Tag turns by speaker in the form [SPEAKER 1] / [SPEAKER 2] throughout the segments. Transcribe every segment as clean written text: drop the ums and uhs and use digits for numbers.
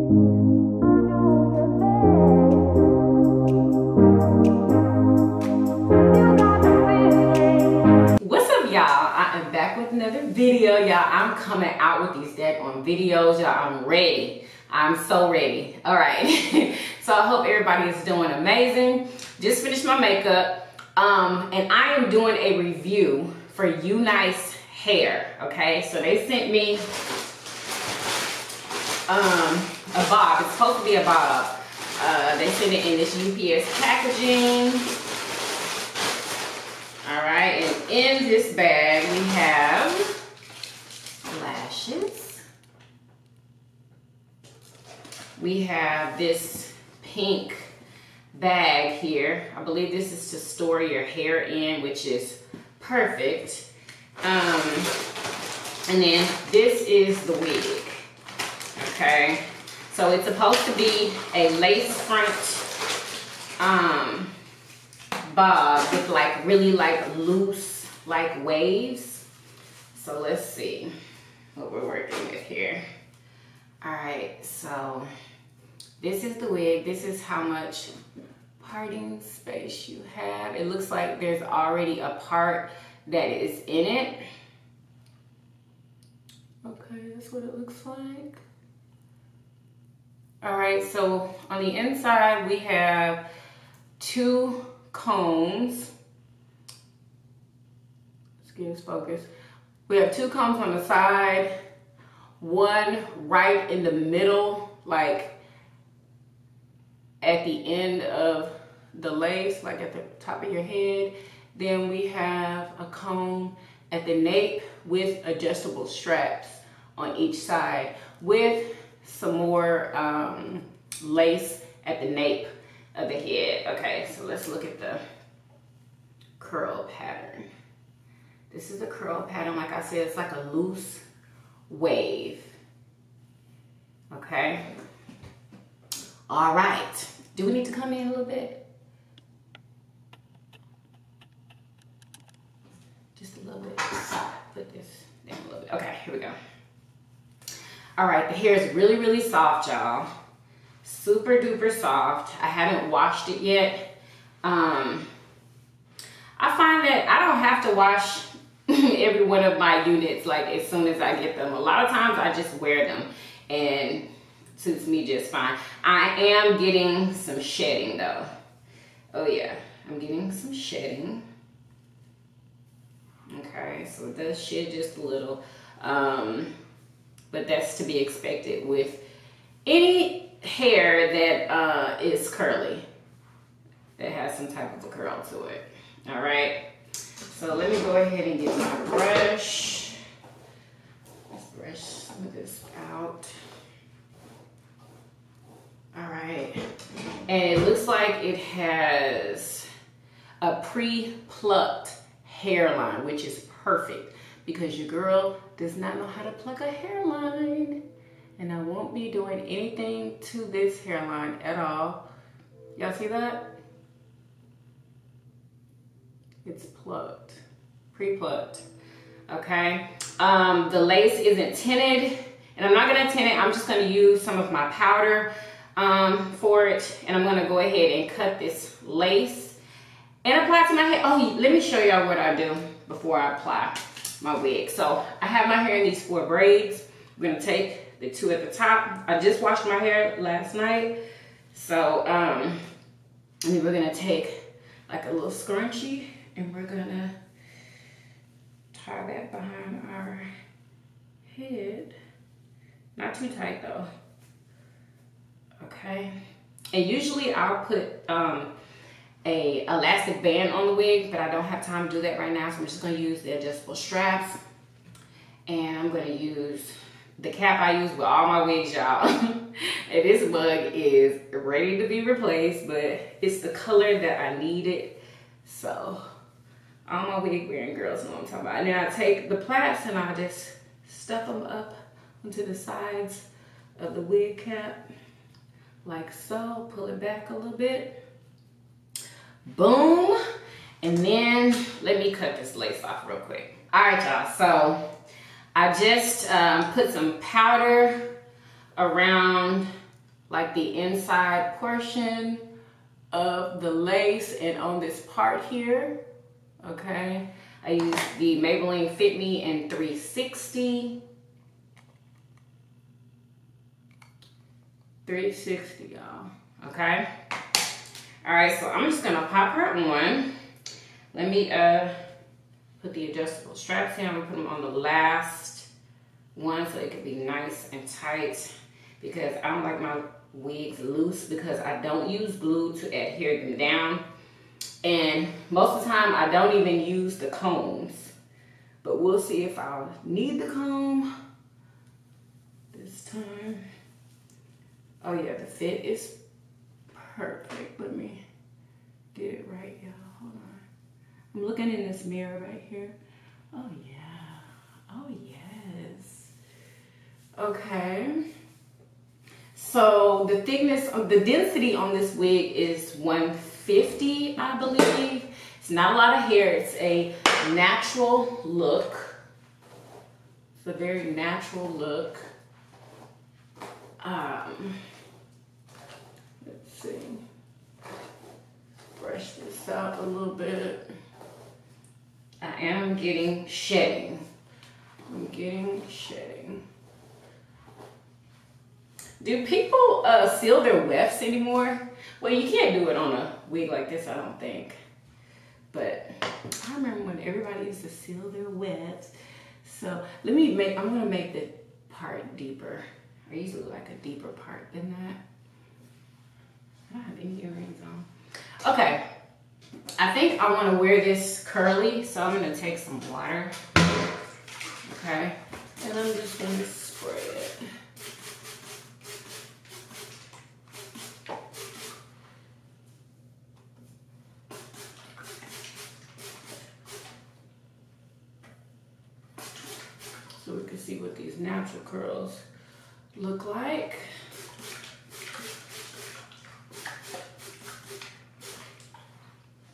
[SPEAKER 1] Another video, y'all. I'm coming out with these daggone videos, y'all. I'm ready. I'm so ready. All right. So I hope everybody is doing amazing. Just finished my makeup, and I am doing a review for Unice hair. Okay, so they sent me a bob. It's supposed to be a bob. They sent it in this UPS packaging. All right, and in this bag we have lashes. We have this pink bag here. I believe this is to store your hair in, which is perfect. And then this is the wig. Okay, so it's supposed to be a lace front bob with like really like loose like waves. So let's see what we're working with here. All right, so this is the wig. This is how much parting space you have. It looks like there's already a part that is in it. Okay, that's what it looks like. All right, so on the inside we have 2 combs. Let's get this focused. We have 2 combs on the side, 1 right in the middle, like at the end of the lace, like at the top of your head. Then we have a comb at the nape with adjustable straps on each side with some more lace at the nape of the head. Okay, so let's look at the curl pattern. This is the curl pattern. Like I said, it's like a loose wave. Okay. All right. Do we need to come in a little bit? Just a little bit. Put this down a little bit. Okay, here we go. All right, the hair is really, really soft, y'all. Super duper soft. I haven't washed it yet. I find that I don't have to wash every one of my units like as soon as I get them. A lot of times I just wear them and it suits me just fine. I am getting some shedding though. Oh yeah, I'm getting some shedding. Okay, so it does shed just a little. But that's to be expected with any hair that is curly, that has some type of a curl to it. All right, so let me go ahead and get my brush. Let's brush some of this out. All right, and it looks like it has a pre-plucked hairline, which is perfect because your girl does not know how to pluck a hairline. And I won't be doing anything to this hairline at all. Y'all see that? It's plucked, pre-plucked, okay? The lace isn't tinted, and I'm not gonna tint it. I'm just gonna use some of my powder for it, and I'm gonna go ahead and cut this lace and apply it to my head. Oh, let me show y'all what I do before I apply my wig. So I have my hair in these 4 braids. I'm gonna take the 2 at the top. I just washed my hair last night. So, and then we're gonna take like a little scrunchie and we're gonna tie that behind our head. Not too tight though. Okay. And usually I'll put a elastic band on the wig, but I don't have time to do that right now. So I'm just gonna use the adjustable straps, and I'm gonna use the cap I use with all my wigs, y'all. And this mug is ready to be replaced, but it's the color that I needed. So all my wig wearing girls know what I'm talking about. And then I take the plaits and I just stuff them up onto the sides of the wig cap, like so. Pull it back a little bit. Boom. And then let me cut this lace off real quick. All right, y'all. So I just put some powder around like the inside portion of the lace and on this part here, okay? I use the Maybelline Fit Me in 360. 360, y'all, okay? All right, so I'm just gonna pop her on. Let me put the adjustable straps in. I'm gonna put them on the last one so it can be nice and tight, because I don't like my wigs loose because I don't use glue to adhere them down. And most of the time I don't even use the combs, but we'll see if I'll need the comb this time. Oh yeah, the fit is perfect. Let me get it right, y'all. Hold on. I'm looking in this mirror right here. Oh yeah. Oh yes. Okay. So the thickness of the density on this wig is 150, I believe. It's not a lot of hair. It's a natural look. It's a very natural look. Let's see. Brush this out a little bit. I am getting shedding. I'm getting shedding. Do people seal their wefts anymore? Well, you can't do it on a wig like this, I don't think. But I remember when everybody used to seal their wefts. So let me I'm gonna make the part deeper. I usually like a deeper part than that. I don't have any earrings on. Okay, I think I wanna wear this curly, so I'm gonna take some water. Okay, and I'm just gonna spray it. So we can see what these natural curls look like.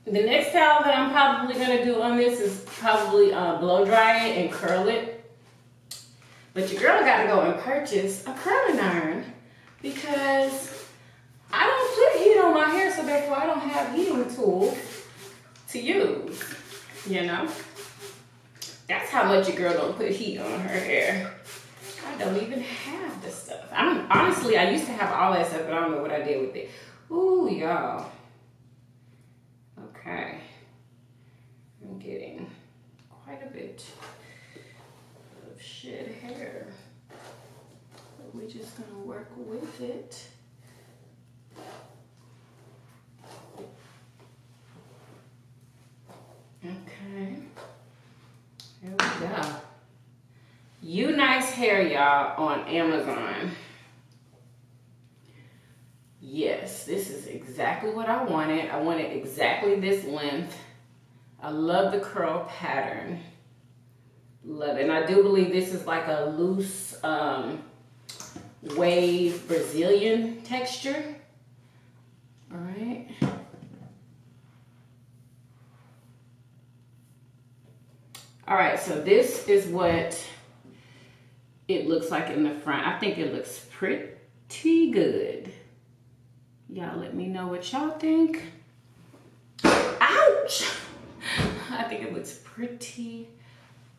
[SPEAKER 1] The next style that I'm probably gonna do on this is probably blow dry it and curl it. But your girl gotta go and purchase a curling iron because I don't put heat on my hair, so therefore I don't have heating tools to use, you know? That's how much your girl don't put heat on her hair. I don't even have the stuff. Honestly, I used to have all that stuff, but I don't know what I did with it. Ooh, y'all. Okay. I'm getting quite a bit of shed hair. But we're just gonna work with it. Okay. Here we go. Unice hair, y'all, on Amazon. Yes, this is exactly what I wanted. I wanted exactly this length. I love the curl pattern. Love it. And I do believe this is like a loose wave Brazilian texture. All right. All right, so this is what it looks like in the front. I think it looks pretty good. Y'all let me know what y'all think. Ouch! I think it looks pretty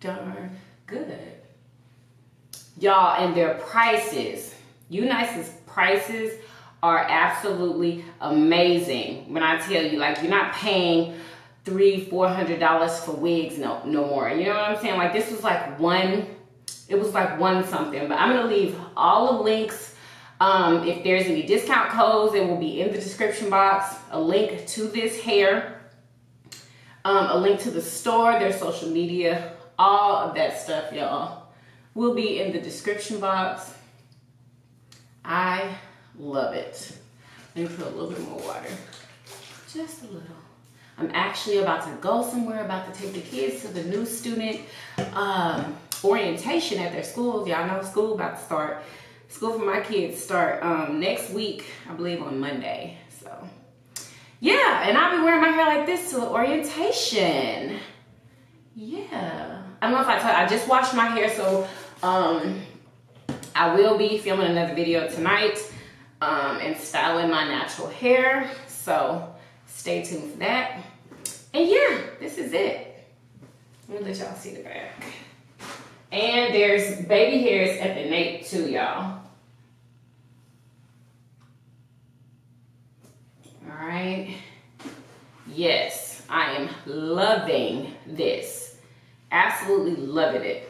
[SPEAKER 1] darn good. Y'all, and their prices. Unice's prices are absolutely amazing. When I tell you, like, you're not paying $300-400 for wigs no more. You know what I'm saying? Like, this was like it was like one something. But I'm gonna leave all the links. If there's any discount codes, it will be in the description box. A link to this hair, a link to the store, their social media, all of that stuff, y'all, will be in the description box. I love it. Let me put a little bit more water, just a little. I'm actually about to go somewhere, about to take the kids to the new student orientation at their schools. Y'all know school about to start. School for my kids start next week, I believe on Monday. So yeah, and I'll be wearing my hair like this to the orientation. Yeah. I don't know if I told you, I just washed my hair, so I will be filming another video tonight. and styling my natural hair. So stay tuned for that. And yeah, this is it. Let me let y'all see the back. And there's baby hairs at the nape too, y'all. All right. Yes, I am loving this. Absolutely loving it.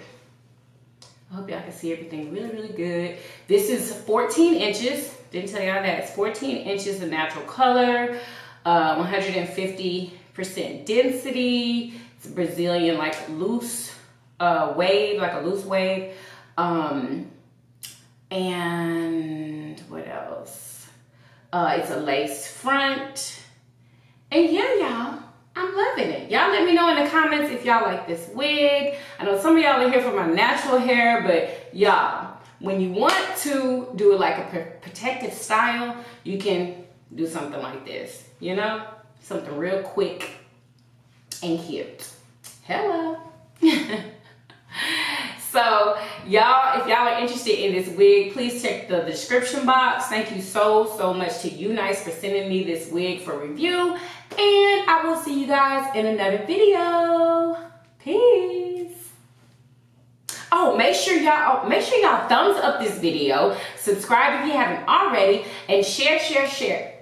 [SPEAKER 1] I hope y'all can see everything really, really good. This is 14 inches. Didn't tell y'all that. It's 14 inches of natural color, 150% density. It's Brazilian, like loose wave, like a loose wave. And what else? It's a lace front. And yeah, y'all, I'm loving it. Y'all let me know in the comments if y'all like this wig. I know some of y'all are here for my natural hair, but y'all, when you want to do it like a protective style, you can do something like this, you know? Something real quick and cute. Hello. So y'all, if y'all are interested in this wig, please check the description box. Thank you so much to Unice for sending me this wig for review. And I will see you guys in another video. Peace. Oh, make sure y'all thumbs up this video, subscribe if you haven't already, and share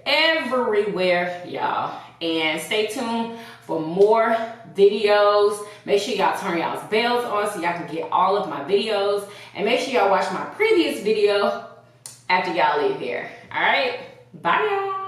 [SPEAKER 1] everywhere, y'all. And stay tuned for more videos. Make sure y'all turn y'all's bells on so y'all can get all of my videos. And make sure y'all watch my previous video after y'all leave here. All right, bye y'all.